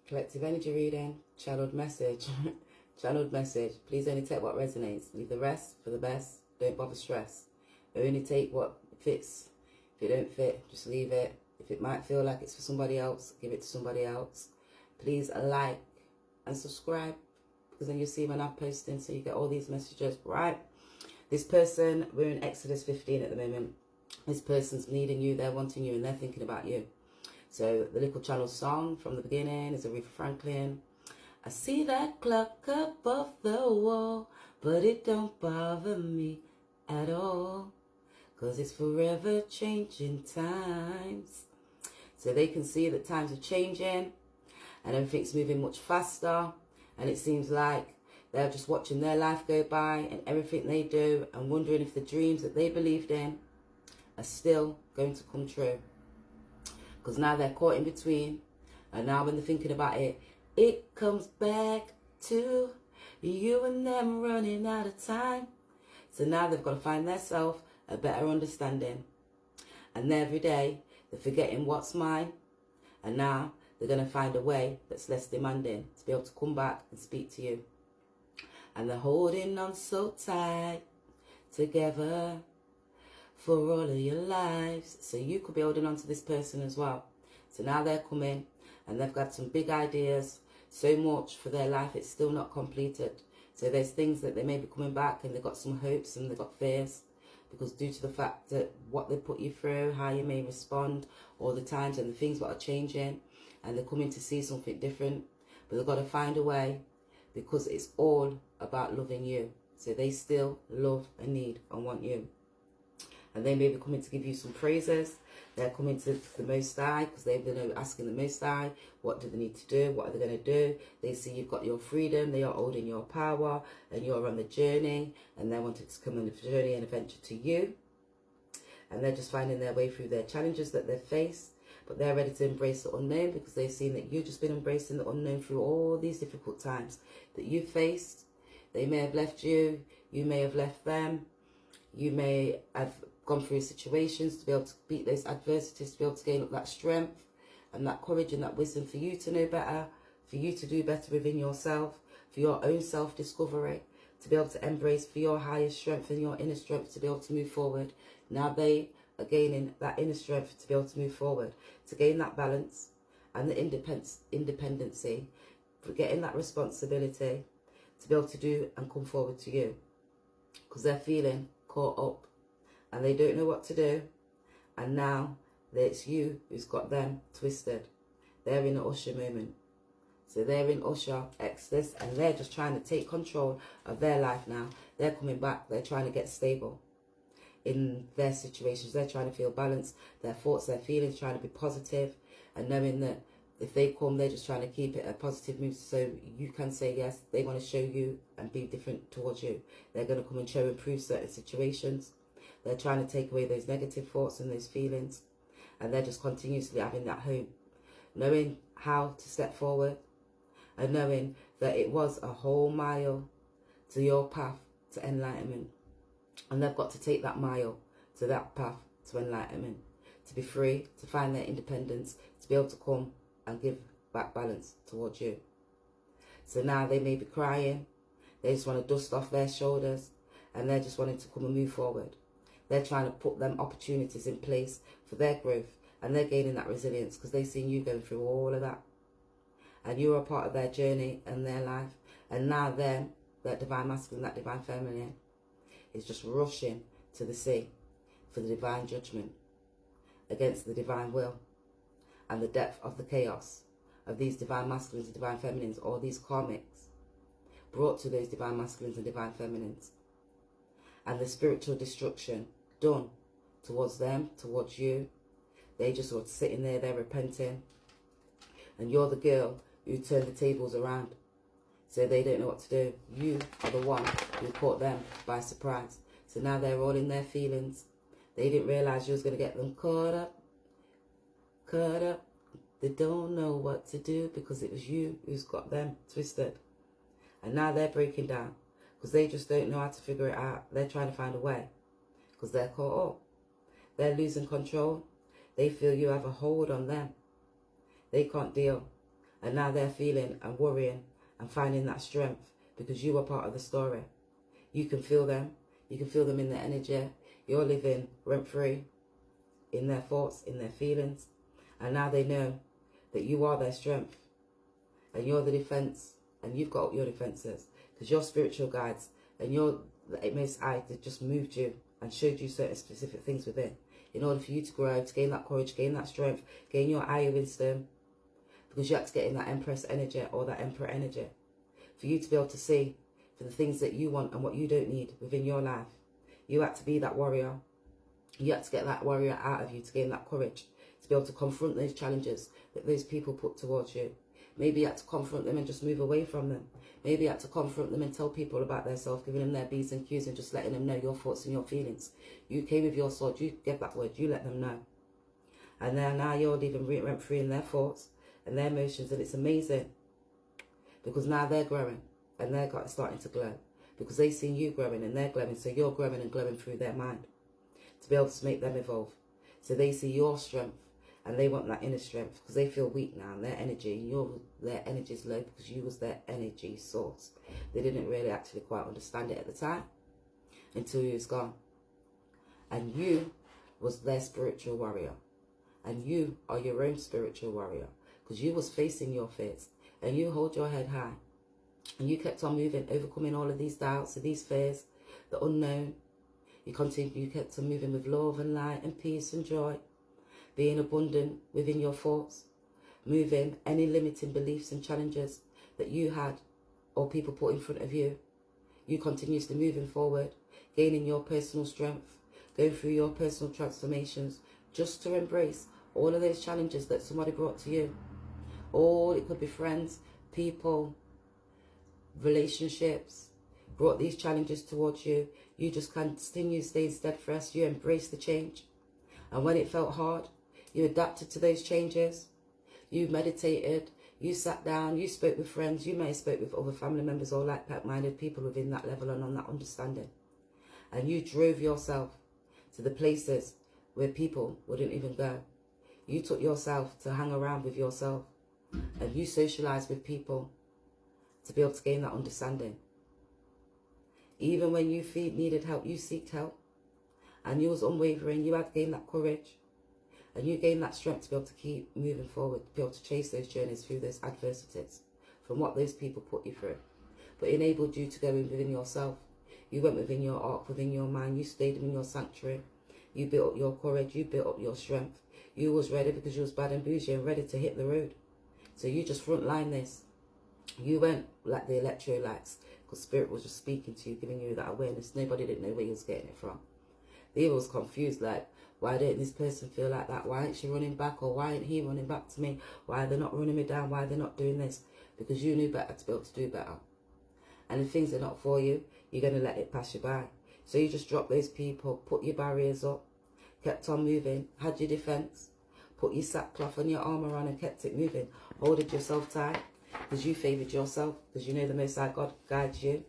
Collective energy reading, channeled message. Channeled message. Please only take what resonates. Leave the rest for the best. Don't bother stress. Only take what fits. If it don't fit, just leave it. If it might feel like it's for somebody else, give it to somebody else. Please like and subscribe, because then you'll see when I'm posting, so you get all these messages, right? This person, we're in Exodus 15 at the moment. This person's needing you, they're wanting you, and they're thinking about you. So the little channel song from the beginning is Aretha Franklin. I see that clock above the wall, but it don't bother me at all, 'cause it's forever changing times. So they can see that times are changing and everything's moving much faster, and it seems like they're just watching their life go by and everything they do and wondering if the dreams that they believed in are still going to come true. Because now they're caught in between, and now when they're thinking about it, it comes back to you and them running out of time. So now they've got to find themselves a better understanding. And every day they're forgetting what's mine, and now they're going to find a way that's less demanding to be able to come back and speak to you. And they're holding on so tight together for all of your lives. So you could be holding on to this person as well. So now they're coming and they've got some big ideas, so much for their life, it's still not completed. So there's things that they may be coming back, and they've got some hopes and they've got fears, because due to the fact that what they put you through, how you may respond, all the times and the things that are changing, and they're coming to see something different. But they've got to find a way, because it's all about loving you. So they still love and need and want you. And they may be coming to give you some praises. They're coming to the Most High, because they've been asking the Most High, what do they need to do? What are they going to do? They see you've got your freedom. They are holding your power, and you're on the journey. And they wanted to come on the journey and adventure to you. And they're just finding their way through their challenges that they've faced. But they're ready to embrace the unknown, because they've seen that you've just been embracing the unknown through all these difficult times that you've faced. They may have left you. You may have left them. You may have gone through situations to be able to beat those adversities, to be able to gain up that strength and that courage and that wisdom for you to know better, for you to do better within yourself, for your own self-discovery, to be able to embrace for your higher strength and your inner strength to be able to move forward. Now they are gaining that inner strength to be able to move forward, to gain that balance and the independency, forgetting that responsibility to be able to do and come forward to you, because they're feeling caught up and they don't know what to do. And now it's you who's got them twisted. They're in an Usher moment. So they're in Usher, Exodus, and they're just trying to take control of their life now. They're coming back. They're trying to get stable in their situations. They're trying to feel balanced. Their thoughts, their feelings, trying to be positive, and knowing that if they come, they're just trying to keep it a positive mood so you can say yes. They want to show you and be different towards you. They're going to come and show and prove certain situations. They're trying to take away those negative thoughts and those feelings. And they're just continuously having that hope, knowing how to step forward and knowing that it was a whole mile to your path to enlightenment. And they've got to take that mile to that path to enlightenment, to be free, to find their independence, to be able to come and give back balance towards you. So now they may be crying. They just want to dust off their shoulders, and they're just wanting to come and move forward. They're trying to put them opportunities in place for their growth, and they're gaining that resilience because they've seen you going through all of that. And you're a part of their journey and their life. And now them, that divine masculine, that divine feminine, is just rushing to the sea for the divine judgment against the divine will and the depth of the chaos of these divine masculines and divine feminines, or these karmics brought to those divine masculines and divine feminines, and the spiritual destruction done towards them, towards you. They just were sitting there, they're repenting, and you're the girl who turned the tables around, so they don't know what to do. You are the one who caught them by surprise. So now they're all in their feelings. They didn't realize you was going to get them caught up. They don't know what to do because it was you who's got them twisted. And now they're breaking down because they just don't know how to figure it out. They're trying to find a way because they're caught up. They're losing control. They feel you have a hold on them. They can't deal And now they're feeling and worrying and finding that strength because you are part of the story. You can feel them. You can feel them in their energy. You're living rent-free in their thoughts, in their feelings. And now they know that you are their strength. And you're the defense. And you've got your defenses. Because your spiritual guides and your Most High that just moved you and showed you certain specific things within. In order for you to grow, to gain that courage, gain that strength, gain your eye of wisdom. Because you had to get in that Empress energy or that Emperor energy. For you to be able to see for the things that you want and what you don't need within your life. You had to be that warrior. You had to get that warrior out of you to gain that courage. To be able to confront those challenges that those people put towards you. Maybe you had to confront them and just move away from them. Maybe you had to confront them and tell people about themselves, giving them their B's and Q's and just letting them know your thoughts and your feelings. You came with your sword, you gave that word, you let them know. And then now you're living rent-free in their thoughts and their emotions, and it's amazing. Because now they're growing and they're starting to glow. Because they've seen you growing and they're glowing, so you're growing and glowing through their mind. To be able to make them evolve. So they see your strength. And they want that inner strength because they feel weak now and their energy, their energy is low because you was their energy source. They didn't really actually quite understand it at the time until you was gone. And you was their spiritual warrior. And you are your own spiritual warrior because you was facing your fears and you hold your head high. And you kept on moving, overcoming all of these doubts and these fears, the unknown. You kept on moving with love and light and peace and joy. Being abundant within your thoughts, moving any limiting beliefs and challenges that you had or people put in front of you. You continuously moving forward, gaining your personal strength, going through your personal transformations, just to embrace all of those challenges that somebody brought to you. It could be friends, people, relationships, brought these challenges towards you. You just continue staying steadfast. You embrace the change. And when it felt hard, you adapted to those changes. You meditated. You sat down. You spoke with friends. You may have spoke with other family members or like-minded people within that level and on that understanding. And you drove yourself to the places where people wouldn't even go. You took yourself to hang around with yourself. And you socialized with people to be able to gain that understanding. Even when you needed help, you sought help. And you was unwavering. You had gained that courage. And you gained that strength to be able to keep moving forward, to be able to chase those journeys through those adversities from what those people put you through. But enabled you to go in within yourself. You went within your ark, within your mind. You stayed in your sanctuary. You built up your courage. You built up your strength. You was ready because you was bad and bougie and ready to hit the road. So you just frontline this. You went like the electrolytes because Spirit was just speaking to you, giving you that awareness. Nobody didn't know where he was getting it from. They was confused, like, why didn't this person feel like that? Why ain't she running back? Or why ain't he running back to me? Why are they not running me down? Why are they not doing this? Because you knew better to be able to do better. And if things are not for you, you're going to let it pass you by. So you just dropped those people, put your barriers up, kept on moving, had your defence, put your sackcloth and your armour on and kept it moving. Holded yourself tight because you favoured yourself, because you know the Most High God guides you.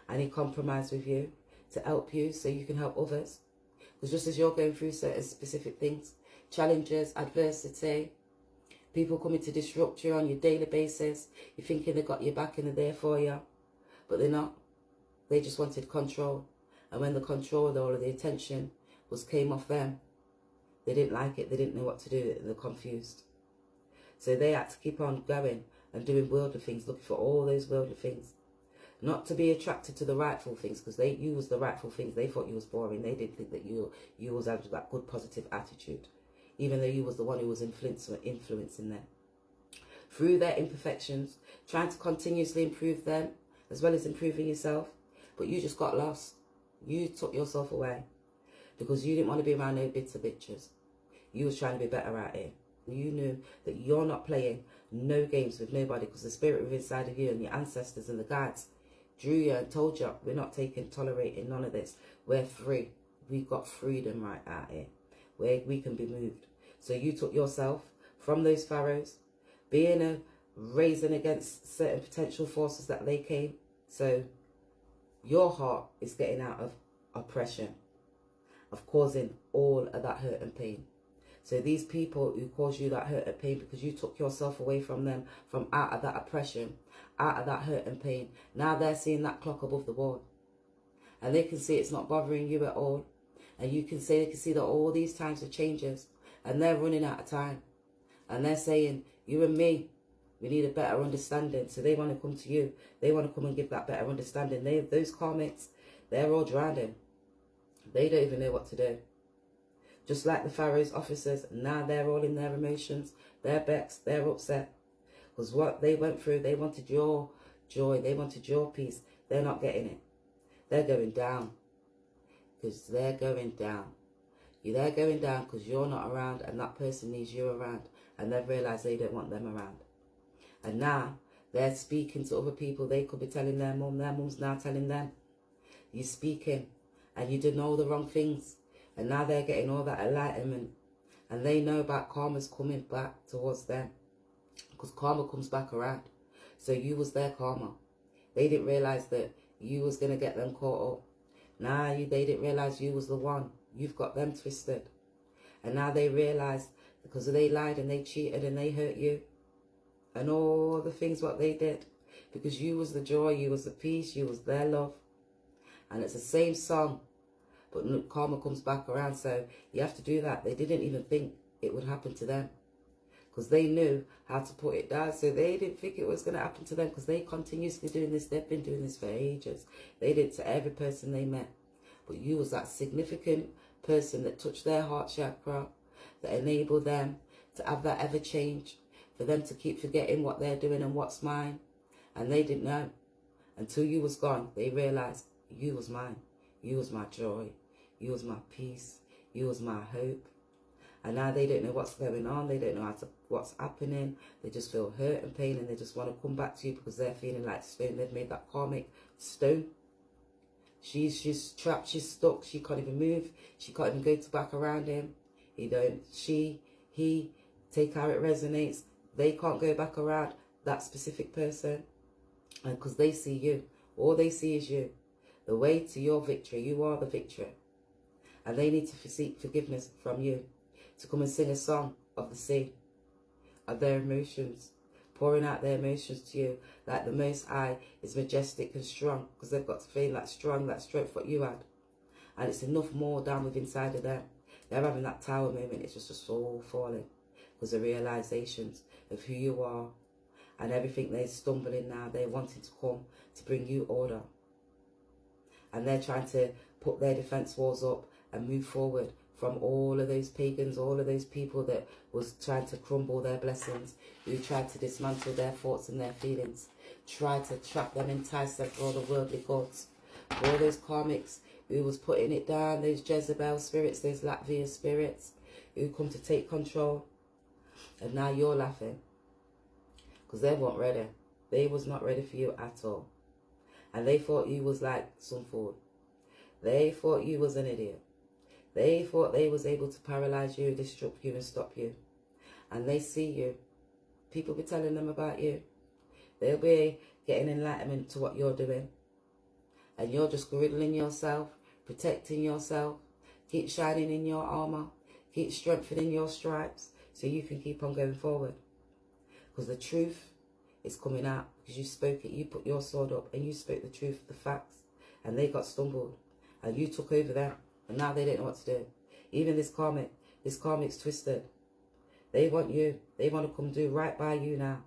And he compromised with you to help you so you can help others. Because just as you're going through certain specific things, challenges, adversity, people coming to disrupt you on your daily basis, you're thinking they've got your back and they're there for you, but they're not. They just wanted control. And when the control, all of the attention came off them, they didn't like it, they didn't know what to do, and they're confused. So they had to keep on going and doing worldly things, looking for all those worldly things. Not to be attracted to the rightful things, because you was the rightful things. They thought you was boring. They didn't think that you was having that good positive attitude, even though you was the one who was influencing them. Through their imperfections, trying to continuously improve them, as well as improving yourself. But you just got lost. You took yourself away, because you didn't want to be around no bitter bitches. You was trying to be better out here. You knew that you're not playing no games with nobody, because the spirit within inside of you and your ancestors and the guides drew you and told you, we're not tolerating none of this. We're free. We've got freedom right out here, where we can be moved. So you took yourself from those pharaohs, raising against certain potential forces that they came. So your heart is getting out of oppression, of causing all of that hurt and pain. So these people who cause you that hurt and pain because you took yourself away from them, from out of that oppression, out of that hurt and pain, now they're seeing that clock above the wall. And they can see it's not bothering you at all. And you can say, they can see that all these times of changes, and they're running out of time. And they're saying, you and me, we need a better understanding. So they want to come to you. They want to come and give that better understanding. Those karmics, they're all drowning. They don't even know what to do. Just like the Pharaoh's officers, now they're all in their emotions. They're vexed, they're upset. Because what they went through, they wanted your joy, they wanted your peace. They're not getting it. They're going down. Because they're going down. They're going down because you're not around and that person needs you around. And they've realised they don't want them around. And now they're speaking to other people. They could be telling their mum's now telling them. You're speaking and you did all the wrong things. And now they're getting all that enlightenment. And they know about karma's coming back towards them. Because karma comes back around. So you was their karma. They didn't realise that you was going to get them caught up. Now they didn't realise you was the one. You've got them twisted. And now they realise because they lied and they cheated and they hurt you. And all the things what they did. Because you was the joy, you was the peace, you was their love. And it's the same song. But karma comes back around. So you have to do that. They didn't even think it would happen to them. Because they knew how to put it down. So they didn't think it was going to happen to them. Because they continuously doing this. They've been doing this for ages. They did it to every person they met. But you was that significant person that touched their heart chakra. That enabled them to have that ever change. For them to keep forgetting what they're doing and what's mine. And they didn't know. Until you was gone. They realised you was mine. You was my joy. You was my peace. You was my hope. And now they don't know what's going on. They don't know what's happening. They just feel hurt and pain and they just want to come back to you because they're feeling like stone. They've made that karmic stone. She's trapped. She's stuck. She can't even move. She can't even go back around him. He, take how it resonates. They can't go back around that specific person. And because they see you. All they see is you. The way to your victory. You are the victory. And they need to seek forgiveness from you. To come and sing a song of the sea. Of their emotions. Pouring out their emotions to you. Like the Most High is majestic and strong. Because they've got to feel that strong, that strength what you had. And it's enough more down within inside of them. They're having that tower moment. It's just all falling. Because the realizations of who you are. And everything they're stumbling now. They're wanting to come to bring you order. And they're trying to put their defense walls up and move forward from all of those pagans, all of those people that was trying to crumble their blessings, who tried to dismantle their thoughts and their feelings, tried to trap them, entice them for all the worldly gods. All those karmics who was putting it down, those Jezebel spirits, those Latvia spirits, who come to take control. And now you're laughing. Because they weren't ready. They was not ready for you at all. And they thought you was like some fool. They thought you was an idiot. They thought they was able to paralyze you, disrupt you and stop you. And they see you. People be telling them about you. They'll be getting enlightenment to what you're doing. And you're just girdling yourself, protecting yourself. Keep shining in your armor. Keep strengthening your stripes so you can keep on going forward. Because the truth is coming out. Because you spoke it. You put your sword up and you spoke the truth, the facts. And they got stumbled. And you took over them. And now they don't know what to do. Even this karmic's twisted. They want you. They want to come do right by you now.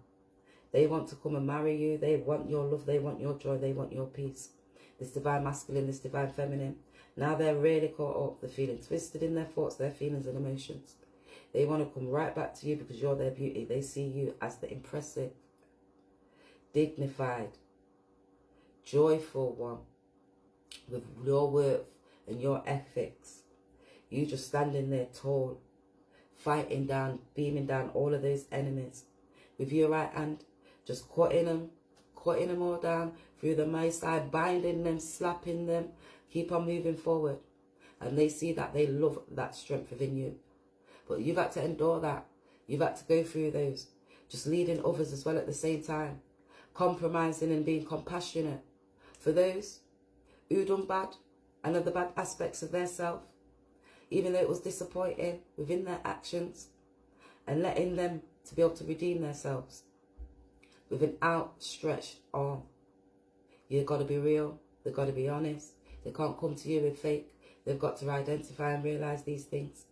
They want to come and marry you. They want your love. They want your joy. They want your peace. This divine masculine, this divine feminine. Now they're really caught up. They're feeling twisted in their thoughts, their feelings and emotions. They want to come right back to you because you're their beauty. They see you as the impressive, dignified, joyful one with your worth and your ethics. You just standing there tall, fighting down, beaming down all of those enemies with your right hand, just cutting them all down through the my side, binding them, slapping them, keep on moving forward. And they see that, they love that strength within you. But you've had to endure that. You've had to go through those. Just leading others as well at the same time. Compromising and being compassionate for those who done bad and other bad aspects of their self. even though it was disappointing within their actions, and letting them to be able to redeem themselves with an outstretched arm. You've got to be real. They've got to be honest. They can't come to you with fake. They've got to identify and realise these things,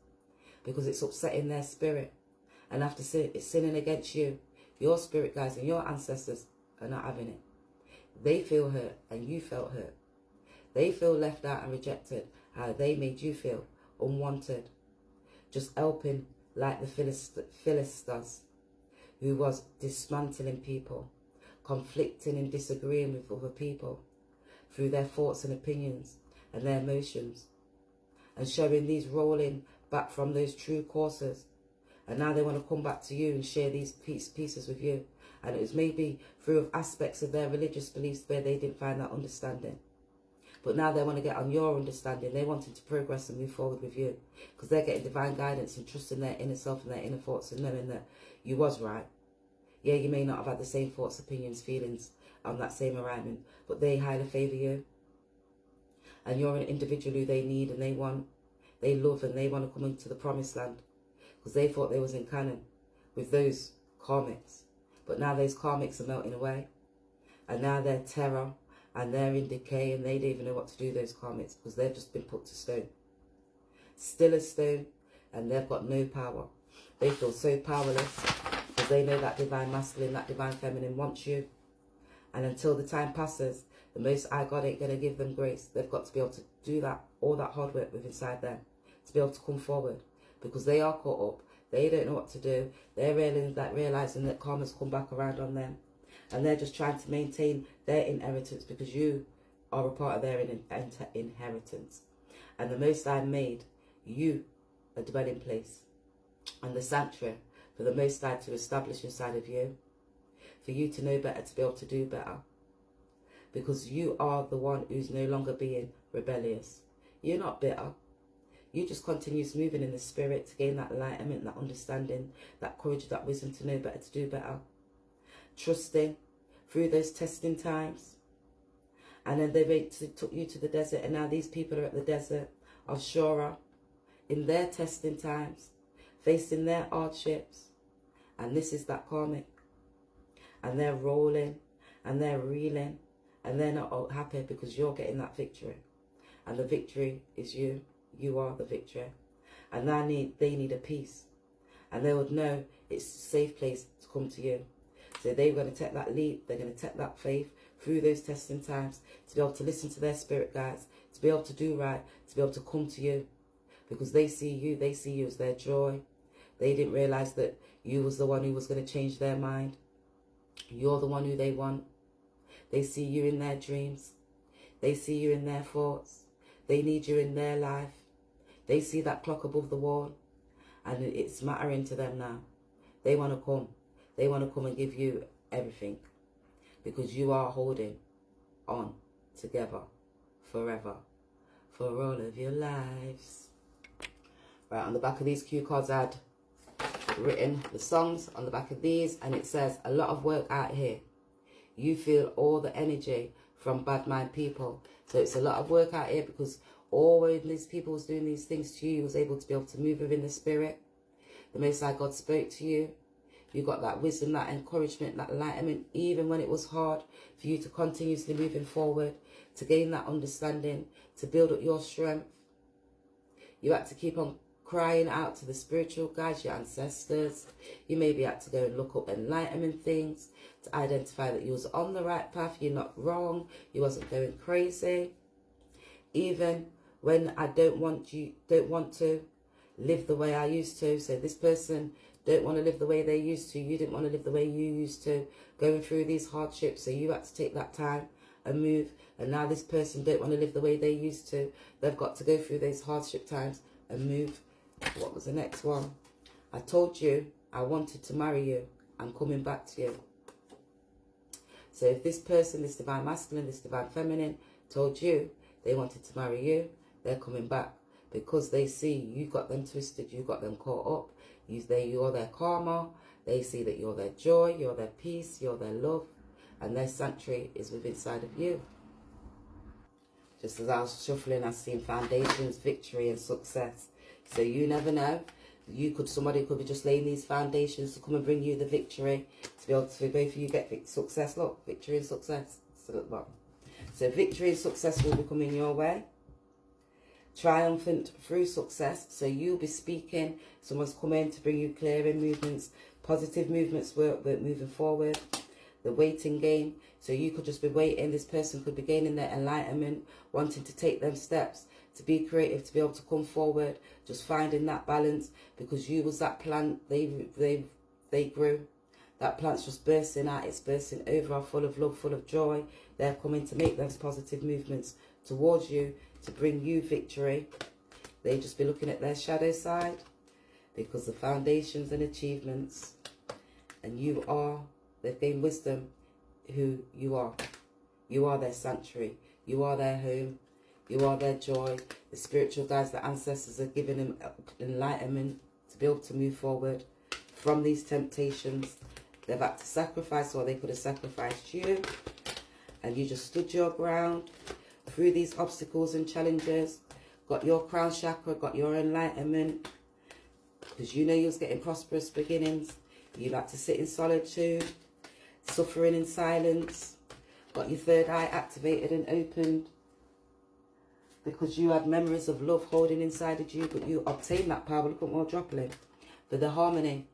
because it's upsetting their spirit. And after sinning against you, your spirit guides and your ancestors are not having it. They feel hurt and you felt hurt. They feel left out and rejected, how they made you feel unwanted. Just helping like the Philistines, who was dismantling people, conflicting and disagreeing with other people through their thoughts and opinions and their emotions, and showing these rolling back from those true courses. And now they want to come back to you and share these pieces with you. And it was maybe through aspects of their religious beliefs where they didn't find that understanding. But now they want to get on your understanding. They wanting to progress and move forward with you, because they're getting divine guidance and trusting their inner self and their inner thoughts, and knowing that you was right. Yeah, you may not have had the same thoughts, opinions, feelings on that same alignment, but they highly favour you. And you're an individual who they need and they want. They love and they want to come into the promised land, because they thought they was in canon with those karmics. But now those karmics are melting away. And now they're terror and they're in decay, and they don't even know what to do, those karmics, because they've just been put to stone. Still as stone, and they've got no power. They feel so powerless, because they know that divine masculine, that divine feminine wants you. And until the time passes, the Most High God ain't going to give them grace. They've got to be able to do that, all that hard work with inside them, to be able to come forward, because they are caught up. They don't know what to do. They're realising that karma's come back around on them. And they're just trying to maintain their inheritance, because you are a part of their inheritance. And the Most High made you a dwelling place and the sanctuary for the Most High to establish inside of you, for you to know better, to be able to do better. Because you are the one who's no longer being rebellious. You're not bitter. You just continue moving in the spirit to gain that enlightenment, that understanding, that courage, that wisdom to know better, to do better. Trusting through those testing times. And then they took you to the desert, and now these people are at the desert of Shura in their testing times, facing their hardships. And this is that karmic. And they're rolling and they're reeling, and they're not all happy because you're getting that victory. And the victory is you. You are the victory. And they need a peace. And they would know it's a safe place to come to you. So they're going to take that leap. They're going to take that faith through those testing times, to be able to listen to their spirit guides, to be able to do right, to be able to come to you. Because they see you as their joy. They didn't realise that you was the one who was going to change their mind. You're the one who they want. They see you in their dreams. They see you in their thoughts. They need you in their life. They see that clock above the wall, and it's mattering to them now. They want to come. They want to come and give you everything, because you are holding on together forever, for all of your lives. Right, on the back of these cue cards, I had written the songs on the back of these, and it says, a lot of work out here. You feel all the energy from bad mind people. So it's a lot of work out here, because all when these people was doing these things to you, you was able to be able to move within the spirit. The Most High God spoke to you. You got that wisdom, that encouragement, that enlightenment, even when it was hard, for you to continuously moving forward, to gain that understanding, to build up your strength. You had to keep on crying out to the spiritual guides, your ancestors. You maybe had to go and look up enlightenment things to identify that you was on the right path, you're not wrong, you wasn't going crazy. Even when I don't want to live the way I used to. So this person don't want to live the way they used to. You didn't want to live the way you used to. Going through these hardships, so you had to take that time and move. And now this person don't want to live the way they used to. They've got to go through those hardship times and move. What was the next one? I told you I wanted to marry you. I'm coming back to you. So if this person, this divine masculine, this divine feminine, told you they wanted to marry you, they're coming back, because they see you got them twisted, you got them caught up. You're their karma. They see that you're their joy, you're their peace, you're their love, and their sanctuary is within inside of you. Just as I was shuffling, I seen foundations, victory and success. So you never know. Somebody could be just laying these foundations to come and bring you the victory, to be able to both of you get success. Look, victory and success. So victory and success will be coming your way. Triumphant through success. So you'll be speaking. Someone's coming to bring you clearing movements, positive movements. We're moving forward. The waiting game. So you could just be waiting. This person could be gaining their enlightenment, wanting to take them steps, to be creative, to be able to come forward, just finding that balance, because you was that plant they grew. That plant's just bursting out, it's bursting over, full of love, full of joy. They're coming to make those positive movements towards you, to bring you victory. They just be looking at their shadow side, because the foundations and achievements, and they've gained wisdom who you are. You are their sanctuary, you are their home, you are their joy. The spiritual guides, the ancestors are giving them enlightenment to be able to move forward from these temptations. They've had to sacrifice, or they could have sacrificed you. And you just stood your ground through these obstacles and challenges. Got your crown chakra, got your enlightenment. Because you know you was getting prosperous beginnings. You had to sit in solitude, suffering in silence. Got your third eye activated and opened, because you had memories of love holding inside of you, but you obtained that power. Look at more dropping for the harmony.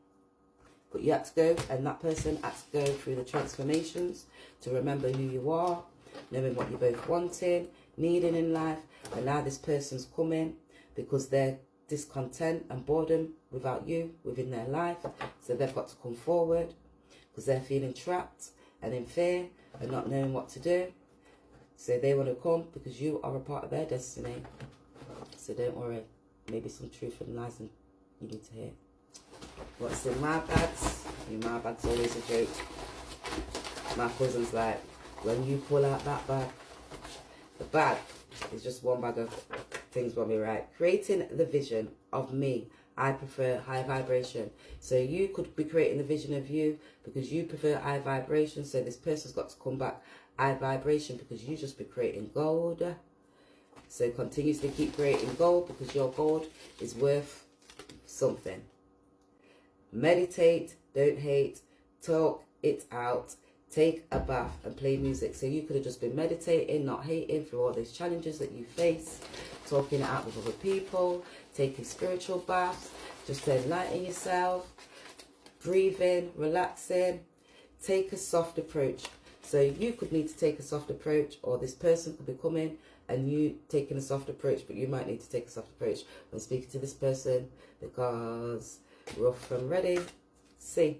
But you had to go, and that person had to go through the transformations to remember who you are, knowing what you're both wanting, needing in life. And now this person's coming because they're discontent and boredom without you within their life. So they've got to come forward because they're feeling trapped and in fear and not knowing what to do. So they want to come because you are a part of their destiny. So don't worry. Maybe some truth and lies you need to hear. What's in my bags? My bag's always a joke. My cousin's like, when you pull out that bag, the bag is just one bag of things when we write. Creating the vision of me. I prefer high vibration. So you could be creating the vision of you because you prefer high vibration. So this person's got to come back high vibration because you just be creating gold. So continuously keep creating gold because your gold is worth something. Meditate, don't hate, talk it out, take a bath and play music. So you could have just been meditating, not hating through all these challenges that you face, talking it out with other people, taking spiritual baths, just to enlighten yourself, breathing, relaxing, take a soft approach. So you could need to take a soft approach, or this person could be coming and you taking a soft approach, but you might need to take a soft approach when speaking to this person because rough and ready. See.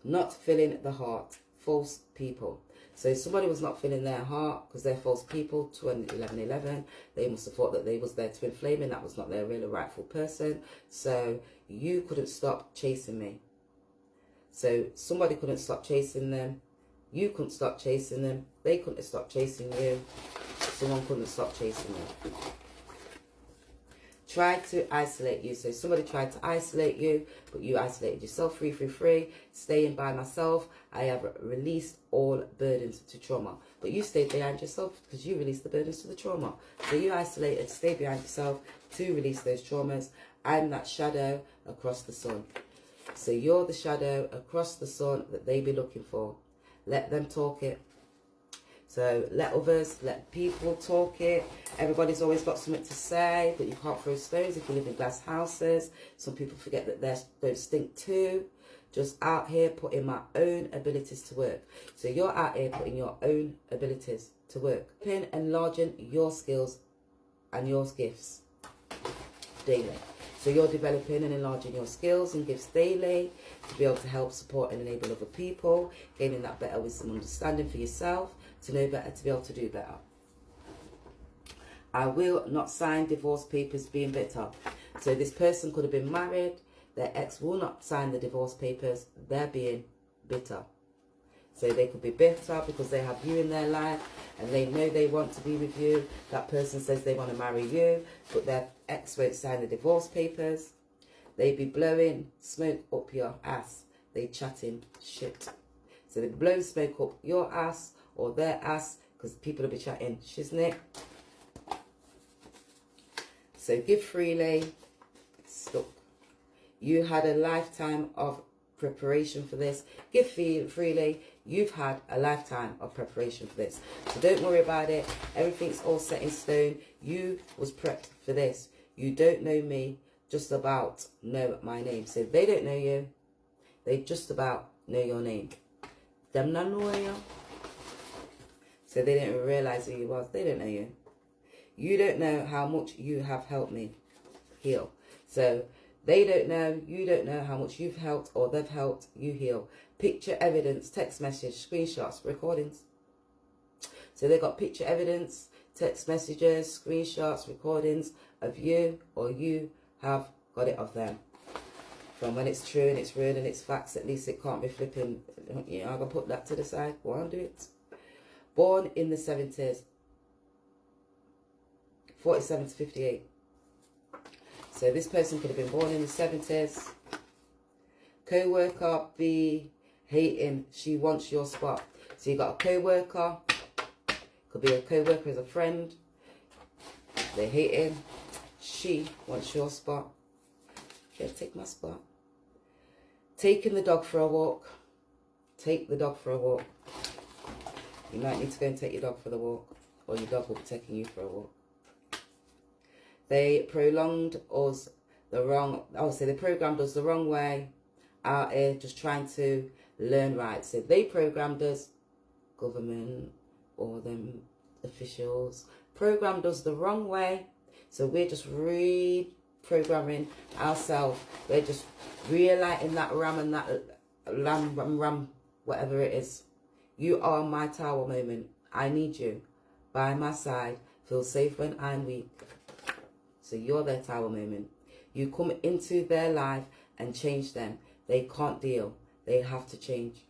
Not filling the heart. False people. So somebody was not filling their heart because they're false people. 1111. They must have thought that they was their twin flame and that was not their real rightful person. So you couldn't stop chasing me. So somebody couldn't stop chasing them. You couldn't stop chasing them. They couldn't stop chasing you. Someone couldn't stop chasing you. Tried to isolate you. So somebody tried to isolate you, but you isolated yourself. Free. Staying by myself. I have released all burdens to trauma. But you stayed behind yourself because you released the burdens to the trauma. So you isolated, stay behind yourself to release those traumas. I'm that shadow across the sun. So you're the shadow across the sun that they be looking for. Let them talk it. So let others, let people talk it. Everybody's always got something to say, but you can't throw stones if you live in glass houses. Some people forget that they don't stink too. Just out here putting my own abilities to work. So you're out here putting your own abilities to work. Enlarging your skills and your gifts daily. So you're developing and enlarging your skills and gifts daily to be able to help, support and enable other people, gaining that better wisdom and understanding for yourself, to know better, to be able to do better. I will not sign divorce papers being bitter. So this person could have been married, their ex will not sign the divorce papers, they're being bitter. So they could be bitter because they have you in their life and they know they want to be with you. That person says they want to marry you, but their ex won't sign the divorce papers. They be blowing smoke up your ass. They chatting shit. So they blow smoke up your ass or their ass because people will be chatting shiznick. So give freely. Stop. You had a lifetime of preparation for this. Give freely. You've had a lifetime of preparation for this. So don't worry about it. Everything's all set in stone. You was prepped for this. You don't know me, just about know my name. So they don't know you. They just about know your name. Them not know you. So they didn't realize who you was. They don't know you. You don't know how much you have helped me heal. So they don't know, you don't know how much you've helped or they've helped you heal. Picture evidence, text message, screenshots, recordings. So they got picture evidence, text messages, screenshots, recordings of you, or you have got it of them. From when it's true and it's real and it's facts, at least it can't be flipping. You know, I'm going to put that to the side. Go on, do it. Born in the 70s. 47 to 58. So this person could have been born in the 70s. Co-worker, be hating. She wants your spot. So you got a co-worker. Could be a co-worker as a friend. They're hating. She wants your spot. Yeah, take my spot. Taking the dog for a walk. Take the dog for a walk. You might need to go and take your dog for the walk. Or your dog will be taking you for a walk. They prolonged us the wrong, they programmed us the wrong way out here, just trying to learn right. So they programmed us, government or them officials, programmed us the wrong way. So we're just reprogramming ourselves. We're just relighting that ram and that ram, whatever it is. You are my tower moment. I need you by my side. Feel safe when I'm weak. So you're their tower moment. You come into their life and change them. They can't deal. They have to change.